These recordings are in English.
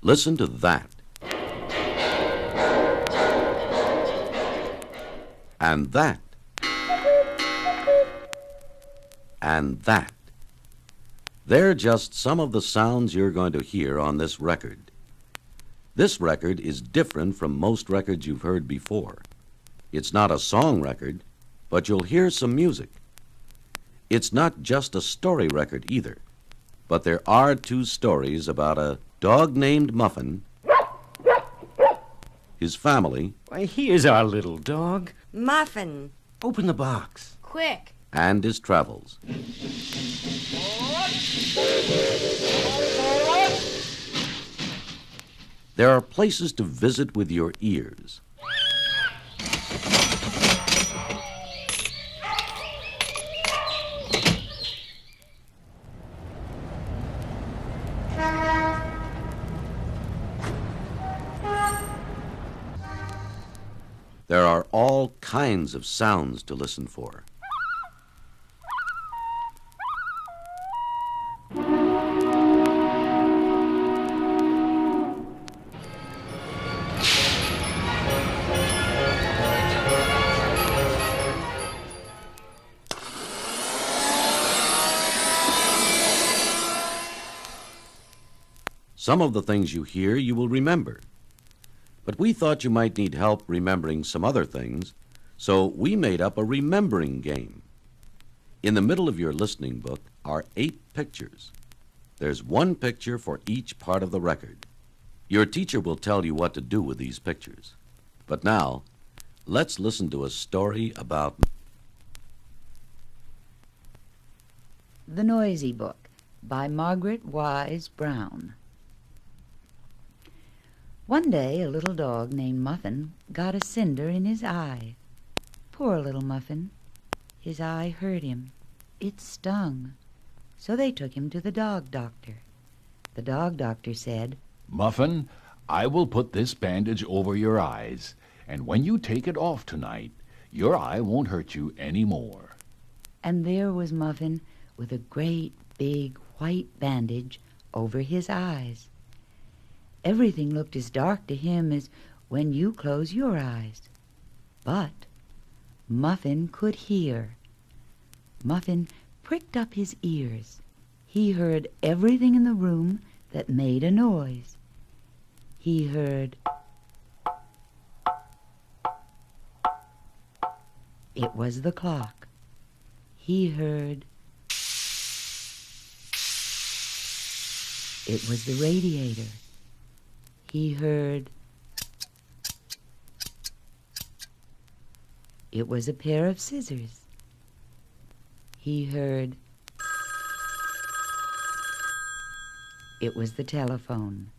Listen to that. And that. And that. They're just some of the sounds you're going to hear on this record. This record is different from most records you've heard before. It's not a song record, but you'll hear some music. It's not just a story record either, but there are 2 stories about a dog named Muffin, his family, Why, here's our little dog. Muffin. Open the box. Quick. and his travels. There are places to visit with your ears. There are all kinds of sounds to listen for. Some of the things you hear you will remember. But we thought you might need help remembering some other things, so we made up a remembering game. In the middle of your listening book are 8 pictures. There's 1 picture for each part of the record. Your teacher will tell you what to do with these pictures. But now, let's listen to a story about The Noisy Book by Margaret Wise Brown. One day a little dog named Muffin got a cinder in his eye. Poor little Muffin. His eye hurt him. It stung. So they took him to the dog doctor. The dog doctor said, "Muffin, I will put this bandage over your eyes, and when you take it off tonight, your eye won't hurt you any more." and there was Muffin with a great big white bandage over his eyes. Everything looked as dark to him as when you close your eyes. But Muffin could hear. Muffin pricked up his ears. He heard everything in the room that made a noise. He heard... It was the clock. He heard... It was the radiator. He heard... It was a pair of scissors. He heard... It was the telephone.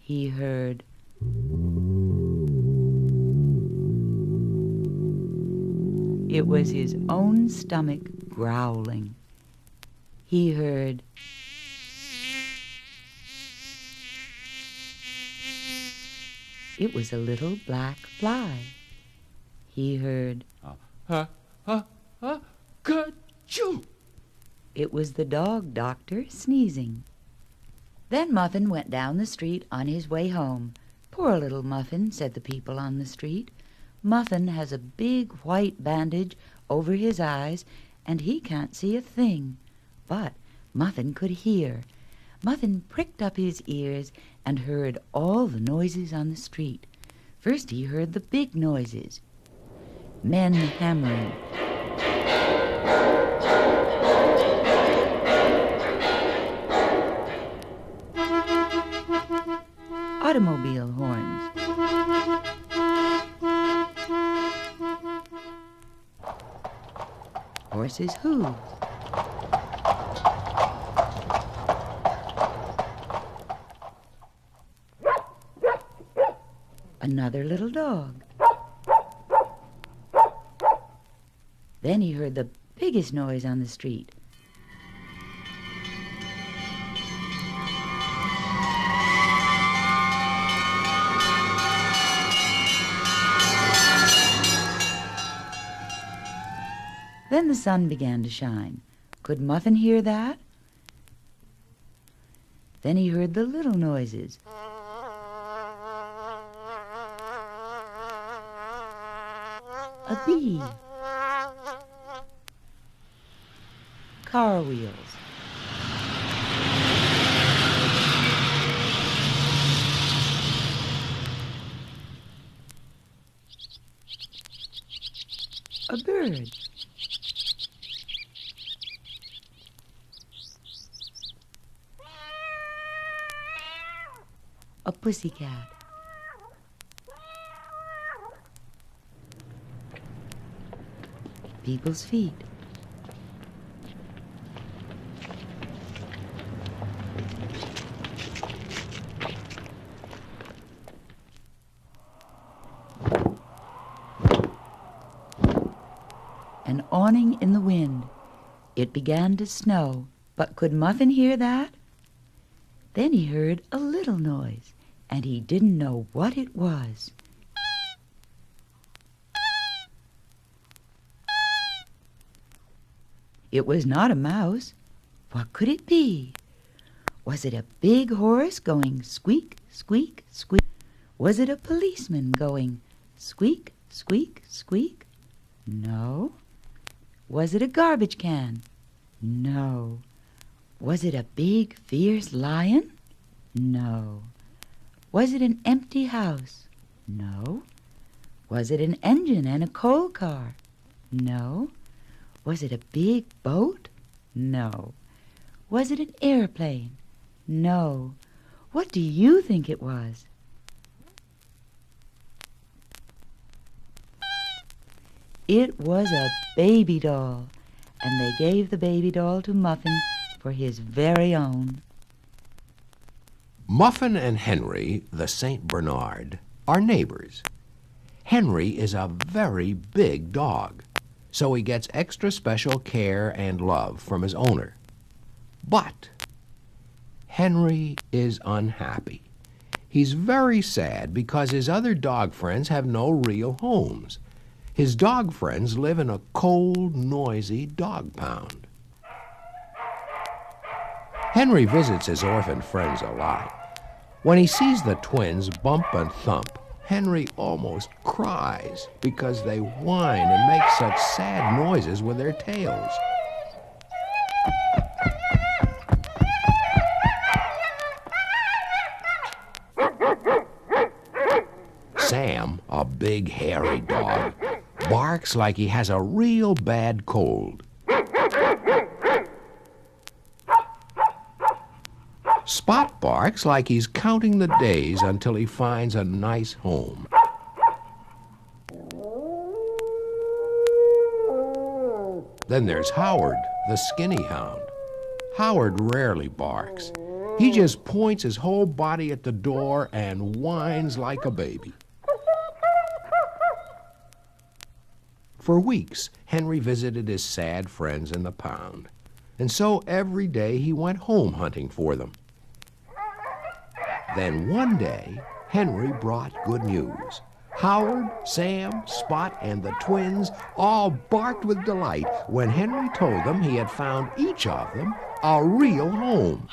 He heard... It was his own stomach growling. He heard... It was a little black fly. He heard... Ka-choo! It was the dog doctor sneezing. Then Muffin went down the street on his way home. "Poor little Muffin," said the people on the street. "Muffin has a big white bandage over his eyes, and he can't see a thing." But Muffin could hear. Muffin pricked up his ears and heard all the noises on the street. First he heard the big noises. Men hammering. Automobile horns. Horses' hooves. Another little dog. Then he heard the biggest noise on the street. Then the sun began to shine. Could Muffin hear that? Then he heard the little noises. A bee. Car wheels. A bird. A pussycat. People's feet. An awning in the wind. It began to snow, but could Muffin hear that? Then he heard a little noise, and he didn't know what it was. It was not a mouse. What could it be? Was it a big horse going squeak, squeak, squeak? Was it a policeman going squeak, squeak, squeak? No. Was it a garbage can? No. Was it a big, fierce lion? No. Was it an empty house? No. Was it an engine and a coal car? No. Was it a big boat? No. Was it an airplane? No. What do you think it was? It was a baby doll, and they gave the baby doll to Muffin for his very own. Muffin and Henry, the St. Bernard, are neighbors. Henry is a very big dog, so he gets extra special care and love from his owner. But Henry is unhappy. He's very sad because his other dog friends have no real homes. His dog friends live in a cold, noisy dog pound. Henry visits his orphan friends a lot. When he sees the twins bump and thump, Henry almost cries because they whine and make such sad noises with their tails. Sam, a big hairy dog, barks like he has a real bad cold. Spot barks like he's counting the days until he finds a nice home. Then there's Howard, the skinny hound. Howard rarely barks. He just points his whole body at the door and whines like a baby. For weeks, Henry visited his sad friends in the pound, and so every day he went home hunting for them. Then one day, Henry brought good news. Howard, Sam, Spot, and the twins all barked with delight when Henry told them he had found each of them a real home.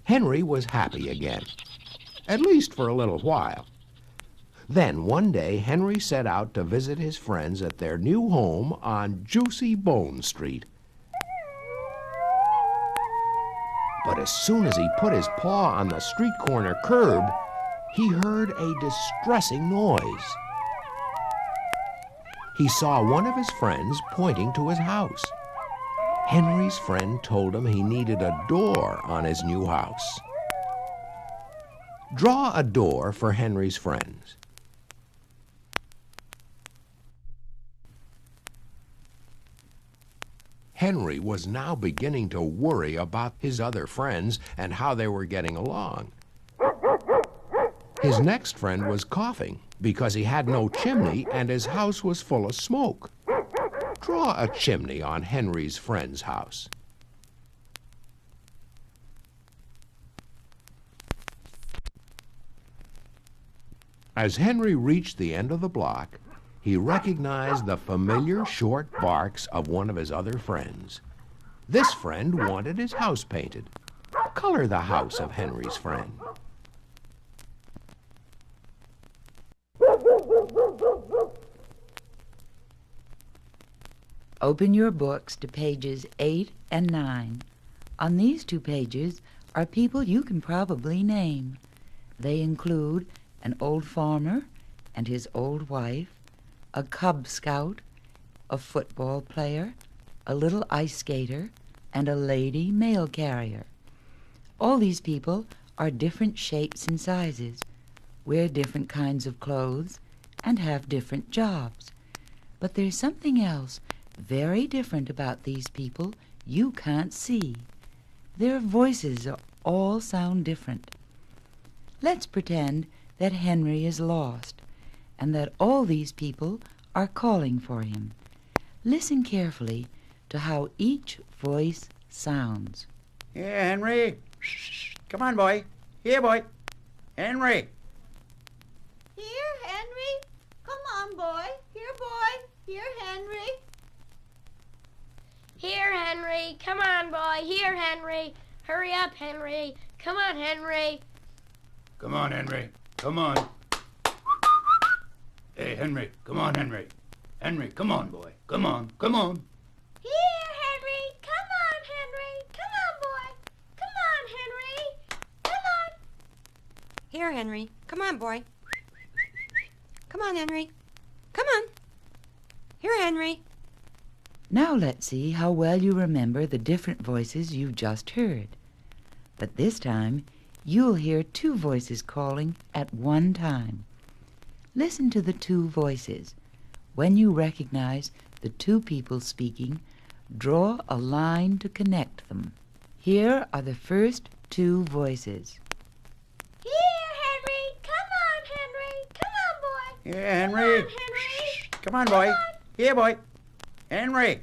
Henry was happy again, at least for a little while. Then one day, Henry set out to visit his friends at their new home on Juicy Bone Street. But as soon as he put his paw on the street corner curb, he heard a distressing noise. He saw one of his friends pointing to his house. Henry's friend told him he needed a door on his new house. Draw a door for Henry's friends. Henry was now beginning to worry about his other friends and how they were getting along. His next friend was coughing because he had no chimney and his house was full of smoke. Draw a chimney on Henry's friend's house. As Henry reached the end of the block, he recognized the familiar short barks of one of his other friends. This friend wanted his house painted. Color the house of Henry's friend. Open your books to pages 8 and 9. On these 2 pages are people you can probably name. They include an old farmer and his old wife, a Cub Scout, a football player, a little ice skater, and a lady mail carrier. All these people are different shapes and sizes, wear different kinds of clothes, and have different jobs. But there's something else very different about these people you can't see. Their voices all sound different. Let's pretend that Henry is lost and that all these people are calling for him. Listen carefully to how each voice sounds. Here, Henry. Shh. Come on, boy. Here, boy. Henry. Here, Henry. Come on, boy. Here, boy. Here, Henry. Here, Henry. Come on, boy. Here, Henry. Hurry up, Henry. Come on, Henry. Come on, Henry. Come on. Hey, Henry. Come on, Henry. Henry, come on, boy. Come on. Come on. Here, Henry. Come on, Henry. Come on, boy. Come on, Henry. Come on. Here, Henry. Come on, boy. Come on, Henry. Come on. Here, Henry. Now let's see how well you remember the different voices you just heard. But this time, you'll hear 2 voices calling at one time. Listen to the 2 voices. When you recognize the 2 people speaking, draw a line to connect them. Here are the first 2 voices. Here, Henry. Come on, Henry. Come on, boy. Here, Henry. Come on, Henry. Shh. Come on, boy. Here, boy. Henry.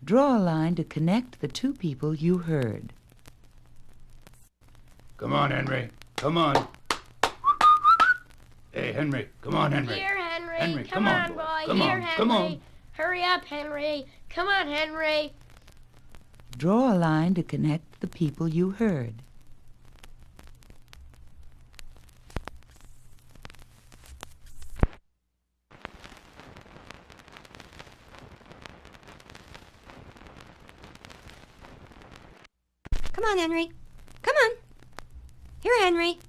Draw a line to connect the 2 people you heard. Come on, Henry. Come on. Hey, Henry. Come on, Henry. Here, Henry. Henry, come on, boy. Come Here, on. Henry. Come on. Hurry up, Henry. Come on, Henry. Draw a line to connect the people you heard. Come on, Henry. Come on. Here, Henry.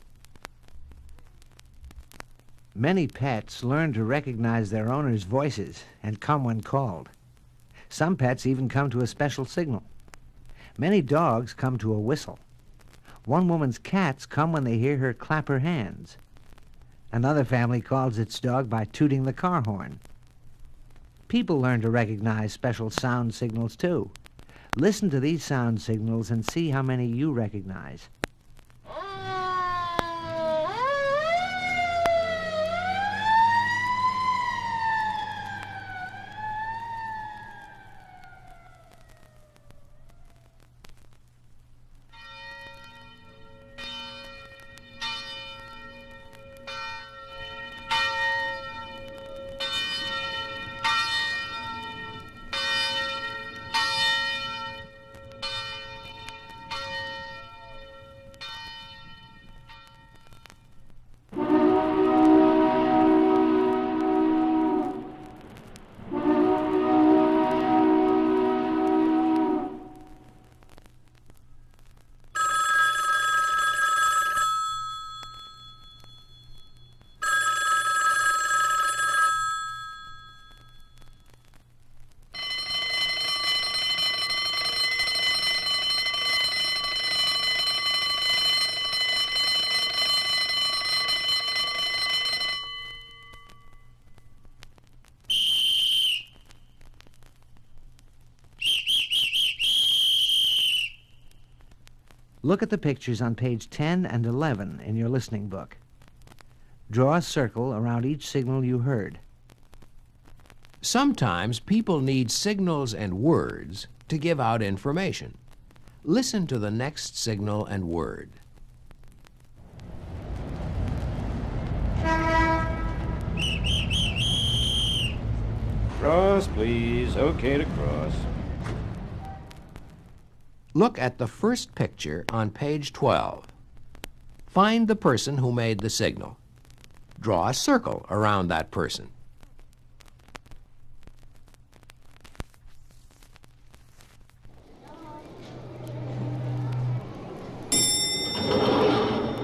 Many pets learn to recognize their owner's voices and come when called. Some pets even come to a special signal. Many dogs come to a whistle. One woman's cats come when they hear her clap her hands. Another family calls its dog by tooting the car horn. People learn to recognize special sound signals, too. Listen to these sound signals and see how many you recognize. Look at the pictures on page 10 and 11 in your listening book. Draw a circle around each signal you heard. Sometimes people need signals and words to give out information. Listen to the next signal and word. Cross, please. Okay to cross. Look at the first picture on page 12. Find the person who made the signal. Draw a circle around that person.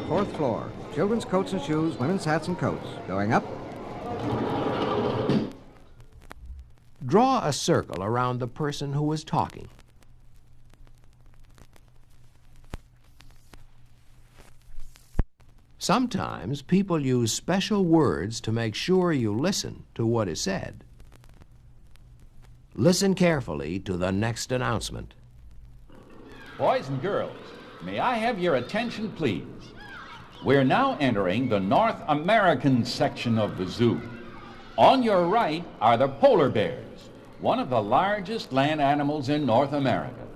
Fourth floor. Children's coats and shoes, women's hats and coats. Going up. Draw a circle around the person who was talking. Sometimes people use special words to make sure you listen to what is said. Listen carefully to the next announcement. Boys and girls, may I have your attention, please? We're now entering the North American section of the zoo. On your right are the polar bears, one of the largest land animals in North America.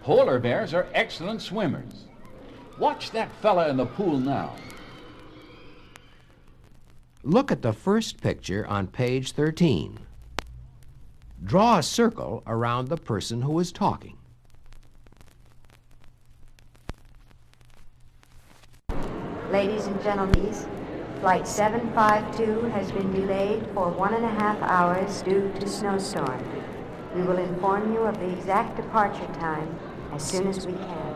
Polar bears are excellent swimmers. Watch that fella in the pool now. Look at the first picture on page 13. Draw a circle around the person who is talking. Ladies and gentlemen, Flight 752 has been delayed for 1.5 hours due to snowstorm. We will inform you of the exact departure time as soon as we can.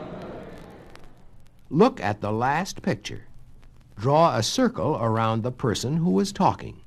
Look at the last picture. Draw a circle around the person who is talking.